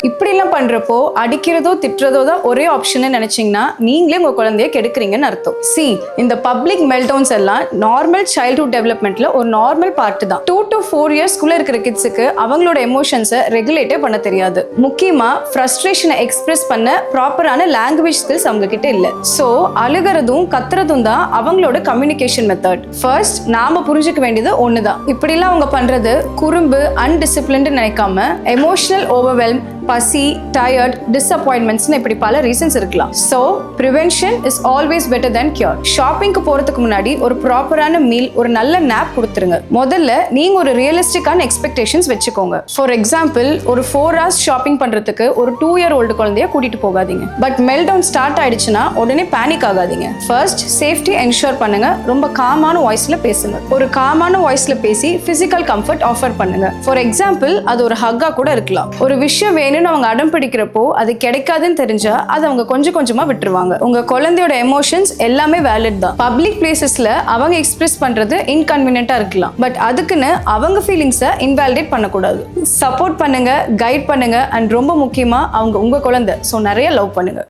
இப்படிலாம் பண்றப்போ அடிக்கிறதோ திட்டுறதோ தான் ஒரே ஆப்ஷன் நினைச்சீங்கன்னா நீங்களே உங்க குழந்தைய கெடுக்குறீங்கன்னு அர்த்தம். இந்த பப்ளிக் மெல்டவுன்ஸ் எல்லாம் நார்மல் சைல்ட்ஹுட் டெவலப்மெண்ட்ல ஒரு நார்மல் பார்ட் தான். 2 to 4 இயர்ஸ்க்குள்ள இருக்கிற கிட்ஸுக்கு அவங்களோட எமோஷன்ஸை ரெகுலேட்டே பண்ண தெரியாது. முக்கியமா ஃப்ரஸ்ட்ரேஷனை எக்ஸ்பிரஸ் பண்ண ப்ராப்பரான லாங்குவேஜ் ஸ்கில்ஸ் அவங்க கிட்ட இல்ல. சோ அழுகிறதும் கத்துறதும் தான் அவங்களோட கம்யூனிகேஷன் மெத்தட். ஃபர்ஸ்ட் நாம புரிஞ்சுக்க வேண்டியது ஒண்ணுதான். இப்படிலாம் அவங்க பண்றது குறும்பு, அன்டிசிப்ளின்டு நினைக்காம எமோஷனல் ஓவர்வெல்ம், பசி, டயர்ட், டிசப்பாயின்மெண்ட்ஸ்னு இப்படி பல ரீசன்ஸ் இருக்கலாம். So prevention is always better than cure. ஷாப்பிங்க்கு போறதுக்கு முன்னாடி ஒரு ப்ராப்பரான மீல், ஒரு நல்ல நேப் கொடுத்துருங்க. முதல்ல நீங்க ஒரு ரியலிஸ்டிக்கான எக்ஸ்பெக்டேஷன்ஸ் வச்சுக்கோங்க. ஃபார் எக்ஸாம்பிள், ஒரு 4 hours ஷாப்பிங் பண்றதுக்கு ஒரு 2-year-old குழந்தைய கூட்டிட்டு போகாதீங்க. பட் மெல்டவுன் ஸ்டார்ட் ஆயிடுச்சுன்னா உடனே பேனிக் ஆகாதீங்க. ஃபர்ஸ்ட் சேஃப்டி என்ஷூர் பண்ணுங்க. ரொம்ப காமான வாய்ஸ்ல பேசுங்க. ஒரு காமான வாய்ஸ்ல பேசி பிசிக்கல் கம்ஃபர்ட் ஆஃபர் பண்ணுங்க. ஃபார் எக்ஸாம்பிள், அது ஒரு ஹக்கா கூட இருக்கலாம். ஒரு விஷயம் அவங்க அடம் பிடிக்கிறப்போ அது கிடைக்காதுன்னு தெரிஞ்சா அதை அவங்க கொஞ்சம் கொஞ்சமா விட்டுருவாங்க. உங்க குழந்தையோட எமோஷன்ஸ் எல்லாமே வேலிட் தான். பப்ளிக் பிளேசஸ்ல அவங்க எக்ஸ்பிரஸ் பண்றது இன்கன்வீனியன்ட்டா இருக்கலாம். பட் அதுக்குன்னு அவங்க ஃபீலிங்ஸை இன்வாலிடேட் பண்ணக்கூடாது. சப்போர்ட் பண்ணுங்க, கைட் பண்ணுங்க, அண்ட் ரொம்ப முக்கியமா அவங்க உங்க குழந்தை. ஸோ நிறைய லவ் பண்ணுங்க.